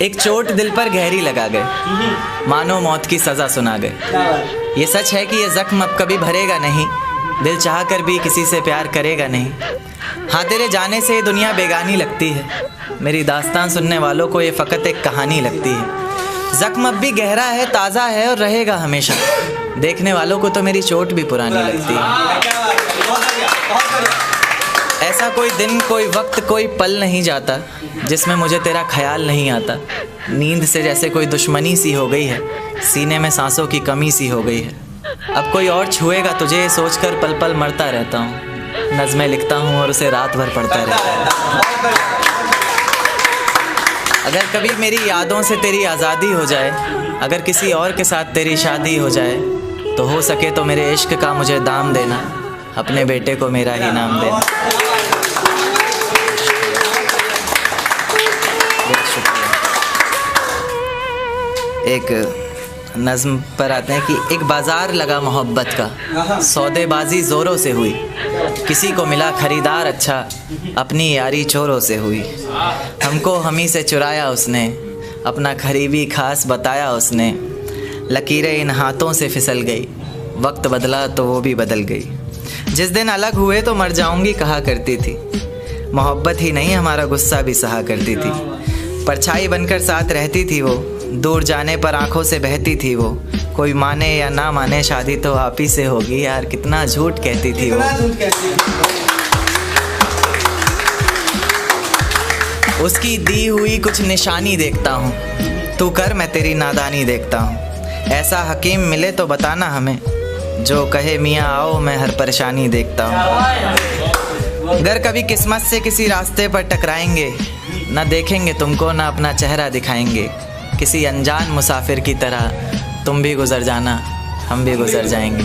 एक चोट दिल पर गहरी लगा गए, मानो मौत की सज़ा सुना गए। ये सच है कि ये ज़ख्म अब कभी भरेगा नहीं, दिल चाह कर भी किसी से प्यार करेगा नहीं। हाँ, तेरे जाने से ये दुनिया बेगानी लगती है, मेरी दास्तान सुनने वालों को ये फ़कत एक कहानी लगती है। ज़ख्म अब भी गहरा है, ताज़ा है और रहेगा हमेशा, देखने वालों को तो मेरी चोट भी पुरानी लगती है। ऐसा कोई दिन, कोई वक्त, कोई पल नहीं जाता जिसमें मुझे तेरा ख्याल नहीं आता। नींद से जैसे कोई दुश्मनी सी हो गई है, सीने में सांसों की कमी सी हो गई है। अब कोई और छुएगा तुझे ये सोचकर पल पल मरता रहता हूँ। नज़्में लिखता हूँ और उसे रात भर पढ़ता रहता हूँ। अगर कभी मेरी यादों से तेरी आज़ादी हो जाए, अगर किसी और के साथ तेरी शादी हो जाए, तो हो सके तो मेरे इश्क का मुझे दाम देना, अपने बेटे को मेरा ही नाम देना। एक नज़्म पर आते हैं कि एक बाज़ार लगा मोहब्बत का, सौदेबाजी ज़ोरों से हुई, किसी को मिला ख़रीदार अच्छा, अपनी यारी चोरों से हुई। हमको हमी से चुराया उसने, अपना करीबी खास बताया उसने, लकीरें इन हाथों से फिसल गई, वक्त बदला तो वो भी बदल गई। जिस दिन अलग हुए तो मर जाऊंगी कहा करती थी, मोहब्बत ही नहीं हमारा गुस्सा भी सहा करती थी। परछाई बनकर साथ रहती थी वो, दूर जाने पर आंखों से बहती थी वो। कोई माने या ना माने शादी तो आप ही से होगी, यार कितना झूठ कहती थी वो। उसकी दी हुई कुछ निशानी देखता हूँ, तू कर मैं तेरी नादानी देखता हूँ। ऐसा हकीम मिले तो बताना हमें, जो कहे मियाँ आओ मैं हर परेशानी देखता हूँ। अगर कभी किस्मत से किसी रास्ते पर टकराएंगे, ना देखेंगे तुमको ना अपना चेहरा दिखाएंगे। किसी अनजान मुसाफिर की तरह तुम भी गुजर जाना, हम भी गुजर जाएंगे।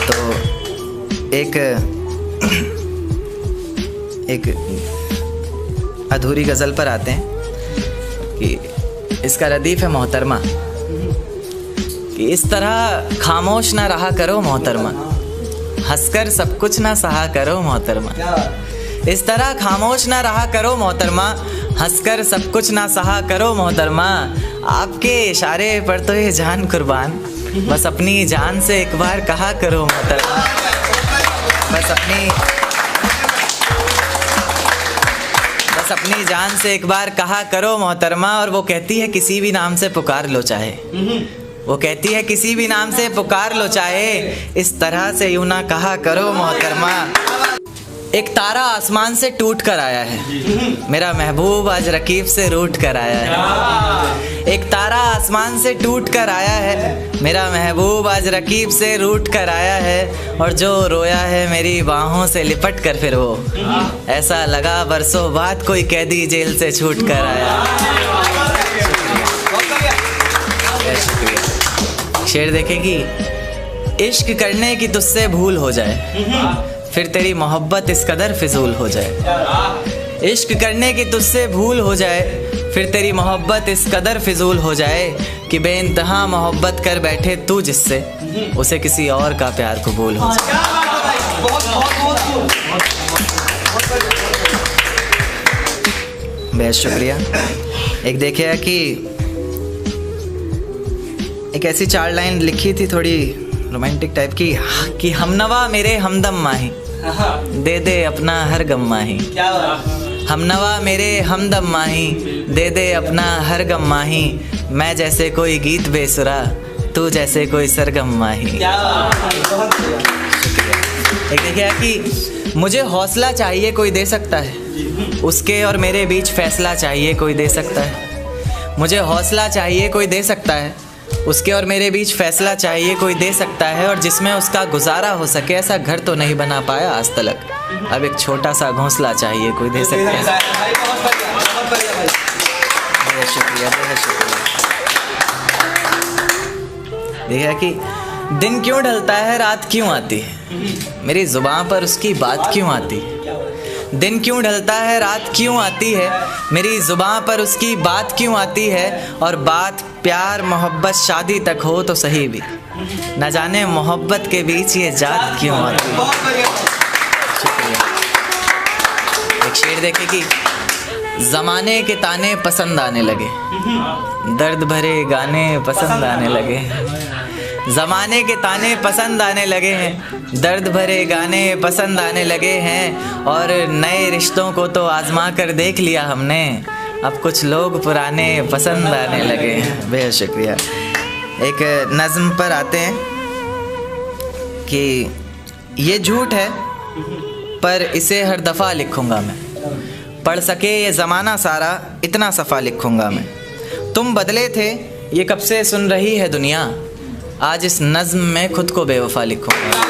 तो एक अधूरी गज़ल पर आते हैं कि इसका रदीफ़ है मोहतरमा, कि इस तरह खामोश ना रहा करो मोहतरमा, हंसकर सब कुछ ना सहा करो मोहतरमा। इस तरह खामोश ना रहा करो मोहतरमा, हंसकर सब कुछ ना सहा करो मोहतरमा। आपके इशारे पर तो ये जान कुर्बान, बस अपनी जान से एक बार कहा करो मोहतरमा। बस अपनी जान से एक बार कहा करो मोहतरमा। और वो कहती है किसी भी नाम से पुकार लो चाहे, वो कहती है किसी भी नाम से पुकार लो चाहे, इस तरह से यूं ना कहा करो मोहतरमा। एक तारा आसमान से टूट कर आया है, मेरा महबूब आज रकीब से रूठ कर आया है। एक तारा आसमान से टूट कर आया है, मेरा महबूब आज रकीब से रूठ कर आया है। और जो रोया है मेरी बाहों से लिपट कर फिर वो, ऐसा लगा बरसों बाद कोई कैदी जेल से छूट कर आया। शेर देखेगी, इश्क करने की तुझसे भूल हो जाए, फिर तेरी मोहब्बत इस कदर फिजूल हो जाए। इश्क करने की तुझसे भूल हो जाए, फिर तेरी मोहब्बत इस कदर फिजूल हो जाए, कि बेइंतहा मोहब्बत कर बैठे तू जिससे, उसे किसी और का प्यार कबूल हो जाए। बेहद शुक्रिया। एक देखिए कि एक ऐसी 4 लाइन लिखी थी थोड़ी रोमांटिक टाइप की, कि हमनवा मेरे हमदम माही, दे दे अपना हर गम माही। हमनवा मेरे हमदम माही, दे दे अपना हर गम माही। मैं जैसे कोई गीत बेसुरा, तू जैसे कोई सरगम माही। एक देखिए कि मुझे हौसला चाहिए कोई दे सकता है, उसके और मेरे बीच फैसला चाहिए कोई दे सकता है। मुझे हौसला चाहिए कोई दे सकता है, उसके और मेरे बीच फैसला चाहिए कोई दे सकता है। और जिसमें उसका गुजारा हो सके, ऐसा घर तो नहीं बना पाया आज तलक, अब एक छोटा सा घोंसला चाहिए कोई दे सकता है। बहुत शुक्रिया, बहुत शुक्रिया। देखिए कि दिन क्यों ढलता है रात क्यों आती है, मेरी जुबान पर उसकी बात क्यों आती है। दिन क्यों ढलता है रात क्यों आती है, मेरी जुबान पर उसकी बात क्यों आती है। और बात प्यार मोहब्बत शादी तक हो तो सही भी, न जाने मोहब्बत के बीच ये जात क्यों आती है। शुक्रिया। एक शेर देखे कि ज़माने के ताने पसंद आने लगे, दर्द भरे गाने पसंद आने लगे। ज़माने के ताने पसंद आने लगे हैं, दर्द भरे गाने पसंद आने लगे हैं। और नए रिश्तों को तो आजमा कर देख लिया हमने, अब कुछ लोग पुराने पसंद आने लगे हैं। बेहद शुक्रिया। एक नज़्म पर आते हैं कि ये झूठ है पर इसे हर दफ़ा लिखूँगा मैं, पढ़ सके ये ज़माना सारा इतना सफ़ा लिखूँगा मैं। तुम बदले थे ये कब से सुन रही है दुनिया, आज इस नज़्म में खुद को बेवफा लिखूँगा।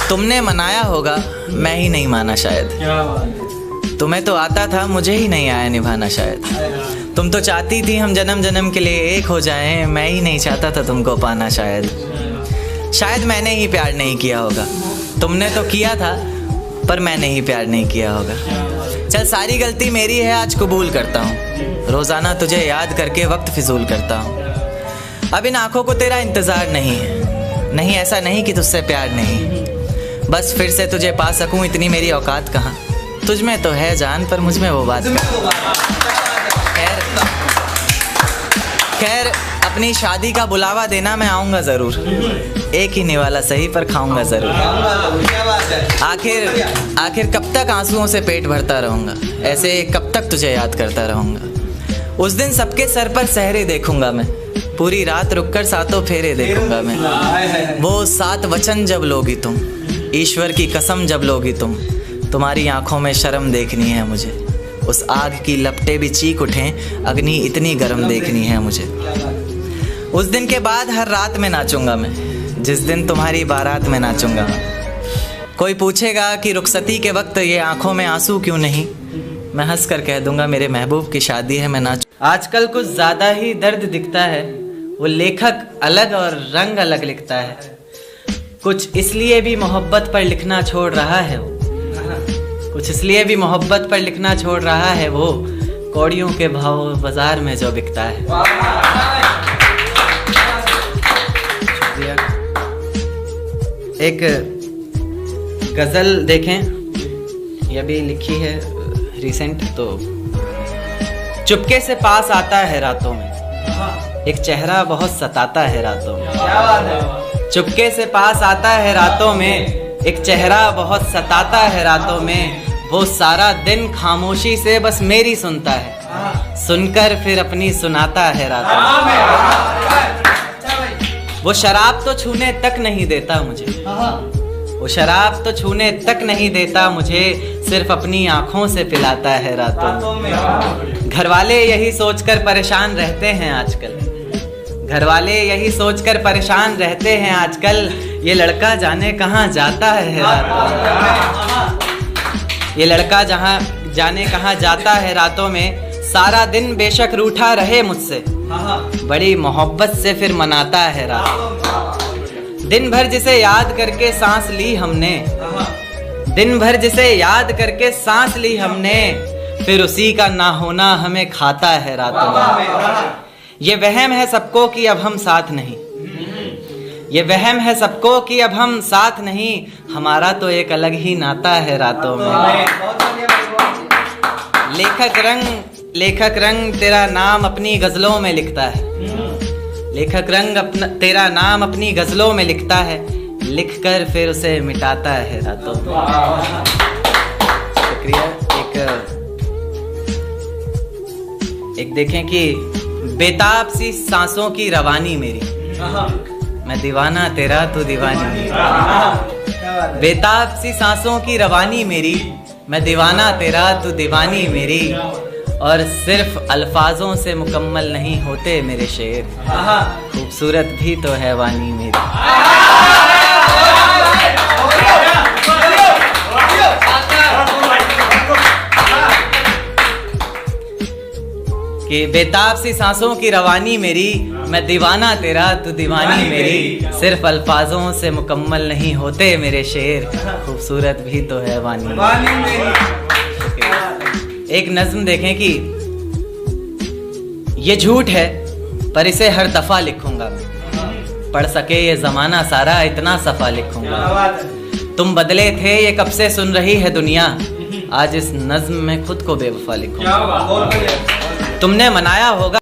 तुमने मनाया होगा मैं ही नहीं माना शायद, तुम्हें तो आता था मुझे ही नहीं आया निभाना शायद। तुम तो चाहती थी हम जन्म जन्म के लिए एक हो जाएं, मैं ही नहीं चाहता था तुमको पाना शायद। शायद मैंने ही प्यार नहीं किया होगा, तुमने तो किया था पर मैंने ही प्यार नहीं किया होगा। चल सारी गलती मेरी है आज कबूल करता हूँ, रोज़ाना तुझे याद करके वक्त फिजूल करता हूँ। अब इन आँखों को तेरा इंतज़ार नहीं है, नहीं ऐसा नहीं कि तुझसे प्यार नहीं, बस फिर से तुझे पा सकूँ इतनी मेरी औकात कहाँ। तुझ में तो है जान पर मुझ में वो बात खैर अपनी शादी का बुलावा देना मैं आऊँगा ज़रूर, एक ही निवाला सही पर खाऊंगा ज़रूर। आखिर कब तक आंसुओं से पेट भरता रहूँगा, ऐसे कब तक तुझे याद करता रहूँगा। उस दिन सबके सर पर सहरे देखूँगा मैं, पूरी रात रुककर सातों फेरे देखूँगा मैं। वो 7 वचन जब लोगी तुम, ईश्वर की कसम जब लोगी तुम, तुम्हारी आँखों में शर्म देखनी है मुझे। उस आग की लपटें भी चीख उठें, अग्नि इतनी गर्म देखनी है मुझे। उस दिन के बाद हर रात में नाचूंगा मैं, जिस दिन तुम्हारी बारात में नाचूंगा। कोई पूछेगा कि रुखसती के वक्त ये आंखों में आंसू क्यों नहीं, मैं हंस कर कह दूंगा मेरे महबूब की शादी है मैं नाचूं। आजकल कुछ ज़्यादा ही दर्द दिखता है, वो लेखक अलग और रंग अलग लिखता है। कुछ इसलिए भी मोहब्बत पर लिखना छोड़ रहा है वो, कुछ इसलिए भी मोहब्बत पर लिखना छोड़ रहा है वो, कौड़ियों के भाव बाजार में जो बिकता है। एक गज़ल देखें, ये भी लिखी है रिसेंट। तो चुपके से पास आता है रातों में, एक चेहरा बहुत सताता है रातों में। चुपके से पास आता है रातों में, एक चेहरा बहुत सताता है रातों में। वो सारा दिन खामोशी से बस मेरी सुनता है, सुनकर फिर अपनी सुनाता है रातों में। वो शराब तो छूने तक नहीं देता मुझे, वो शराब तो छूने तक नहीं देता मुझे, सिर्फ अपनी आंखों से पिलाता है रातों में। घर वाले यही सोचकर परेशान रहते हैं आजकल, घर वाले यही सोचकर परेशान रहते हैं आजकल, ये लड़का जाने कहाँ जाता है रातों में। ये लड़का जहाँ जाने कहाँ जाता है रातों में। सारा दिन बेशक रूठा रहे मुझसे, बड़ी मोहब्बत से फिर मनाता है रात। दिन भर जिसे याद करके सांस ली हमने, दिन भर जिसे याद करके सांस ली हमने, फिर उसी का ना होना हमें खाता है रातों में। ये वहम है सबको कि अब हम साथ नहीं, ये वहम है सबको कि अब हम साथ नहीं, हमारा तो एक अलग ही नाता है रातों में। लेखक रंग तेरा नाम अपनी गज़लों में लिखता है, लेखक रंग तेरा नाम अपनी गज़लों में लिखता है, लिखकर फिर उसे मिटाता है रातों में। शुक्रिया। एक देखें कि बेताब सी सांसों की रवानी मेरी, मैं दीवाना तेरा तू दीवानी मेरी। बेताब सी सांसों की रवानी मेरी, मैं दीवाना तेरा तू दीवानी मेरी। और सिर्फ अल्फाजों से मुकम्मल नहीं होते मेरे शेर, खूबसूरत भी तो है वानी मेरी। कि बेताब सी सांसों की रवानी मेरी, मैं दीवाना तेरा तू दीवानी मेरी। सिर्फ अल्फाजों से मुकम्मल नहीं होते मेरे शेर, खूबसूरत भी तो है वानी मेरी। एक नज़्म देखें कि ये झूठ है पर इसे हर दफ़ा लिखूंगा मैं, पढ़ सके ये ज़माना सारा इतना सफ़ा लिखूंगा। तुम बदले थे ये कब से सुन रही है दुनिया, आज इस नज़्म में खुद को बेवफा लिखूंगा। तुमने मनाया होगा